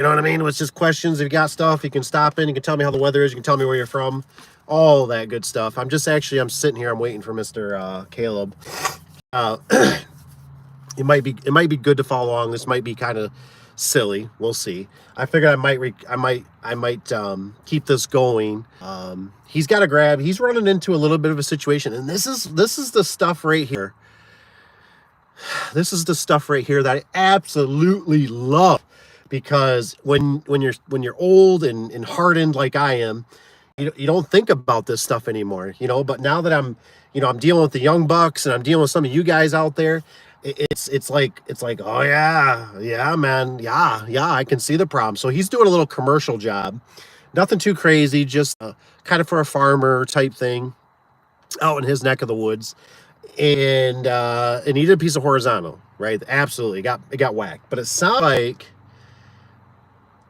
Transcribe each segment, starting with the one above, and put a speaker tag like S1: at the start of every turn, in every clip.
S1: You know what I mean? It's just questions. If you got stuff, you can stop in. You can tell me how the weather is. You can tell me where you're from. All that good stuff. I'm sitting here. I'm waiting for Mr. Caleb. Uh, it might be good to follow along. This might be kind of silly. We'll see. I figured I might keep this going. He's got a grab. He's running into a little bit of a situation, and this is the stuff right here. This is the stuff right here that I absolutely love, because when you're old and hardened like I am, you don't think about this stuff anymore, But now that I'm dealing with the young bucks and I'm dealing with some of you guys out there, it's like, oh yeah, man, yeah, I can see the problem. So he's doing a little commercial job, nothing too crazy, just kind of for a farmer type thing out in his neck of the woods. And it needed a piece of horizontal, right? Absolutely, it got whacked. But it sounds like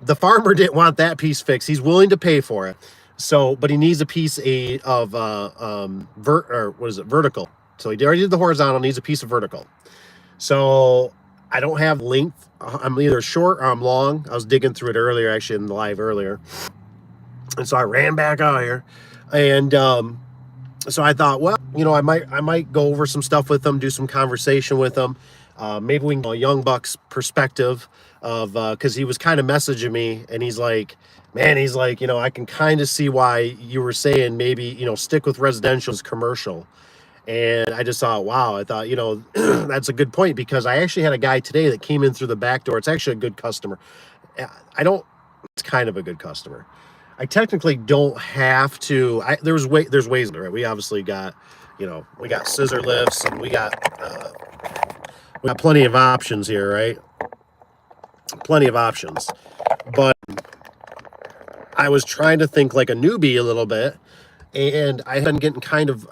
S1: the farmer didn't want that piece fixed. He's willing to pay for it. So, but he needs a piece of vertical. So he already did the horizontal, needs a piece of vertical. So I don't have length. I'm either short or I'm long. I was digging through it earlier, actually in the live earlier. And so I ran back out here, and so I thought, well, I might go over some stuff with them, do some conversation with them. Maybe we can get a young buck's perspective of, because he was kind of messaging me, and he's like, man, I can kind of see why you were saying maybe, stick with residential as commercial. And I just thought, wow, I thought, that's a good point, because I actually had a guy today that came in through the back door. It's actually a good customer. It's kind of a good customer. I technically don't have to. There's ways, right? We obviously got, we got scissor lifts, and we got plenty of options here, right? Plenty of options. But I was trying to think like a newbie a little bit, and I've been getting kind of,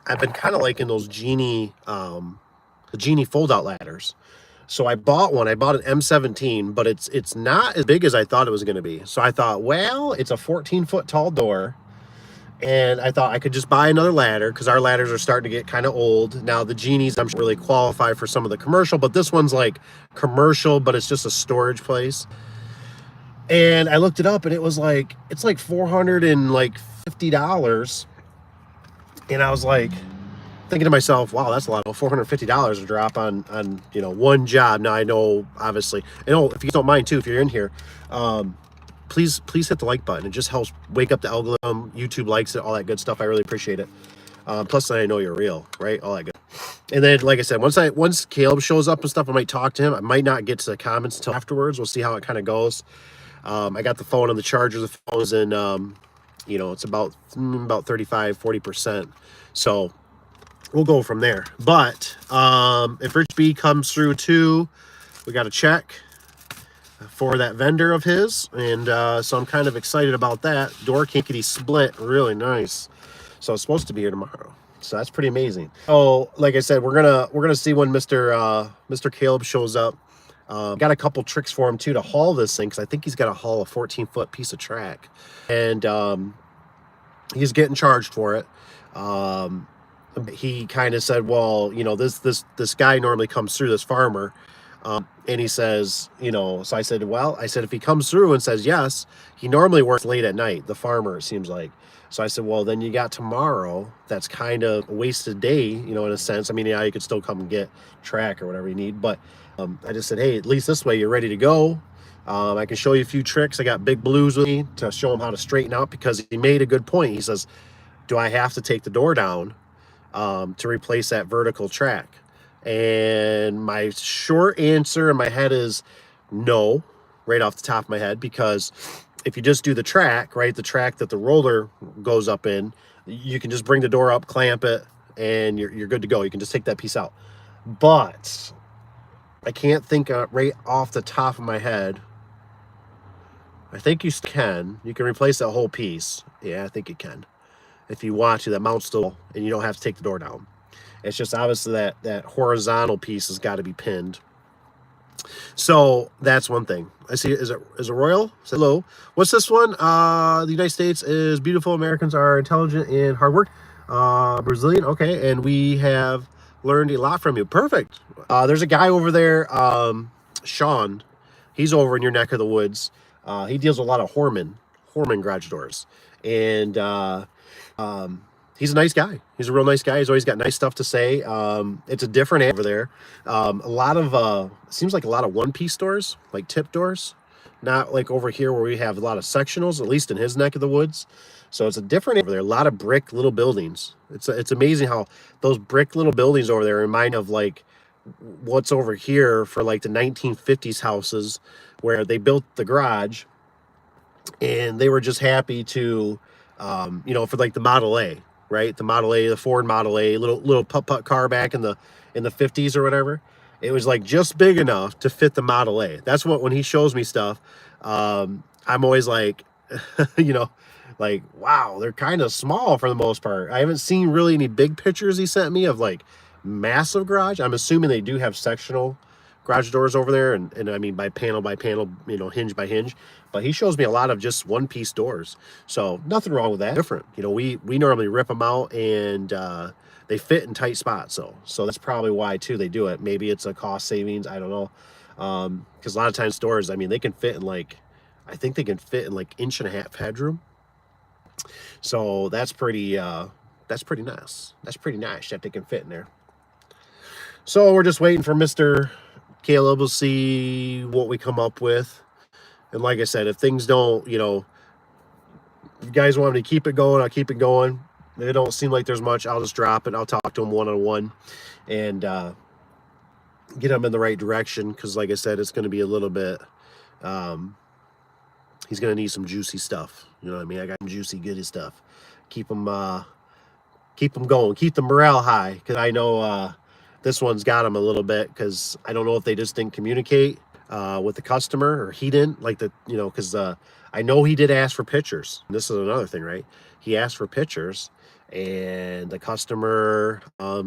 S1: I've been kind of like in those the Genie fold-out ladders. So I bought one. I bought an M17, but it's not as big as I thought it was going to be. So I thought, well, it's a 14-foot tall door, and I thought I could just buy another ladder, because our ladders are starting to get kind of old. Now the Genies, I'm sure, really qualify for some of the commercial, but this one's like commercial, but it's just a storage place. And I looked it up, and it's like $450, and I was like, thinking to myself, wow, that's a lot of $450 to drop on one job. Now I know, obviously, if you don't mind too, if you're in here, please hit the like button. It just helps wake up the algorithm. YouTube likes it, all that good stuff. I really appreciate it. Plus, I know you're real, right? All that good. And then, like I said, once Caleb shows up and stuff, I might talk to him. I might not get to the comments until afterwards. We'll see how it kind of goes. I got the phone on the charger. The phone's in, it's about 35-40%. So we'll go from there. But if Rich B comes through too, we got to check for that vendor of his, and so I'm kind of excited about that. Door kinkety split, really nice. So it's supposed to be here tomorrow, so that's pretty amazing. Oh, like I said, we're gonna see when Mr. Caleb shows up. Got a couple tricks for him too to haul this thing, because I think he's got to haul a 14-foot piece of track, and he's getting charged for it. He kind of said, well, this guy normally comes through, this farmer, and he says, so I said, if he comes through and says yes, he normally works late at night, the farmer, it seems like. So I said, well, then you got tomorrow. That's kind of a wasted day, in a sense. I mean, yeah, you could still come and get track or whatever you need, but I just said, hey, at least this way you're ready to go. I can show you a few tricks. I got Big Blues with me to show him how to straighten out, because he made a good point. He says, do I have to take the door down to replace that vertical track? And my short answer in my head is no, right off the top of my head, because if you just do the track, right, the track that the roller goes up in, you can just bring the door up, clamp it, and you're good to go. You can just take that piece out. But I can't think right off the top of my head. I think you can. You can replace that whole piece. Yeah, I think you can. If you want to, that mounts still, and you don't have to take the door down. It's just obviously that horizontal piece has got to be pinned. So that's one thing. I see. Is it Royal? Say hello. What's this one? The United States is beautiful. Americans are intelligent and hard work. Brazilian. Okay, and we have learned a lot from you. Perfect. There's a guy over there, Sean. He's over in your neck of the woods. He deals with a lot of Horman garage doors, and he's a nice guy. He's a real nice guy. He's always got nice stuff to say. It's a different over there. A lot of seems like a lot of one-piece doors, like tip doors, not like over here where we have a lot of sectionals, at least in his neck of the woods. So it's a different over there. A lot of brick little buildings. It's amazing how those brick little buildings over there remind of like what's over here for like the 1950s houses where they built the garage and they were just happy to, you know, for like the Model A, right? The Model A, the Ford Model A, little putt-putt car back in the 50s or whatever. It was like just big enough to fit the Model A. That's what, when he shows me stuff, I'm always like, you know, like, wow, they're kind of small for the most part. I haven't seen really any big pictures he sent me of like massive garage. I'm assuming they do have sectional garage doors over there, and I mean by panel, you know, hinge by hinge. But he shows me a lot of just one-piece doors. So nothing wrong with that. Different. You know, we normally rip them out and they fit in tight spots. So that's probably why too they do it. Maybe it's a cost savings. I don't know. Because a lot of times stores, I mean, they can fit in like, I think they can fit in like 1.5-inch headroom. So that's pretty nice. That's pretty nice that they can fit in there. So we're just waiting for Mr. Caleb. We'll see what we come up with. And like I said, if things don't, you know, if you guys want me to keep it going, I'll keep it going. If it don't seem like there's much, I'll just drop it. I'll talk to him one-on-one and get him in the right direction. Because like I said, it's going to be a little bit, he's going to need some juicy stuff. You know what I mean? I got some juicy, goody stuff. Keep him going. Keep the morale high. Because I know this one's got him a little bit. Because I don't know if they just didn't communicate with the customer, or he didn't like the, you know, because I know he did ask for pictures. And this is another thing, right? He asked for pictures, and the customer, I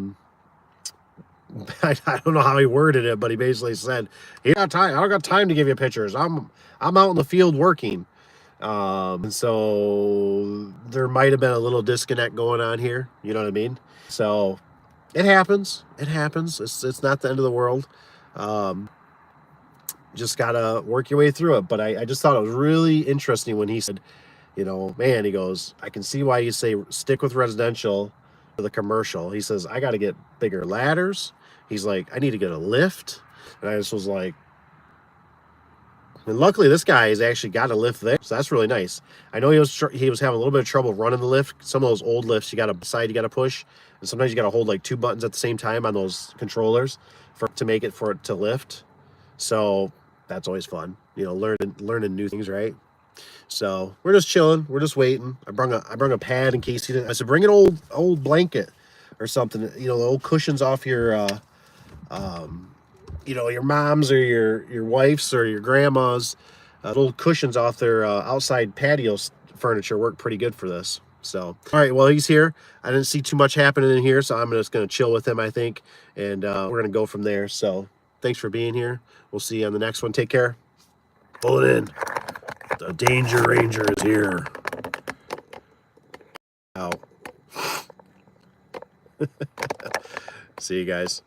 S1: don't know how he worded it, but he basically said, "He got time. I don't got time to give you pictures. I'm out in the field working." And so there might have been a little disconnect going on here. You know what I mean? So it happens. It happens. It's not the end of the world. Just gotta work your way through it. But I just thought it was really interesting when he said, you know, man, he goes, I can see why you say stick with residential for the commercial. He says, I got to get bigger ladders. He's like, I need to get a lift. And I just was like, and luckily this guy has actually got a lift there. So that's really nice. I know he was having a little bit of trouble running the lift. Some of those old lifts, you got to decide, you got to push. And sometimes you got to hold like 2 buttons at the same time on those controllers to make it for it to lift. So that's always fun, you know, learning new things, right? So we're just chilling. We're just waiting. I brung a pad in case he didn't. I said, bring an old blanket or something. You know, the old cushions off your, you know, your mom's or your wife's or your grandma's. Little cushions off their outside patio furniture work pretty good for this. So, all right, well, he's here. I didn't see too much happening in here, so I'm just going to chill with him, I think. And we're going to go from there. So thanks for being here. We'll see you on the next one. Take care. Pull it in. The Danger Ranger is here. Out. See you guys.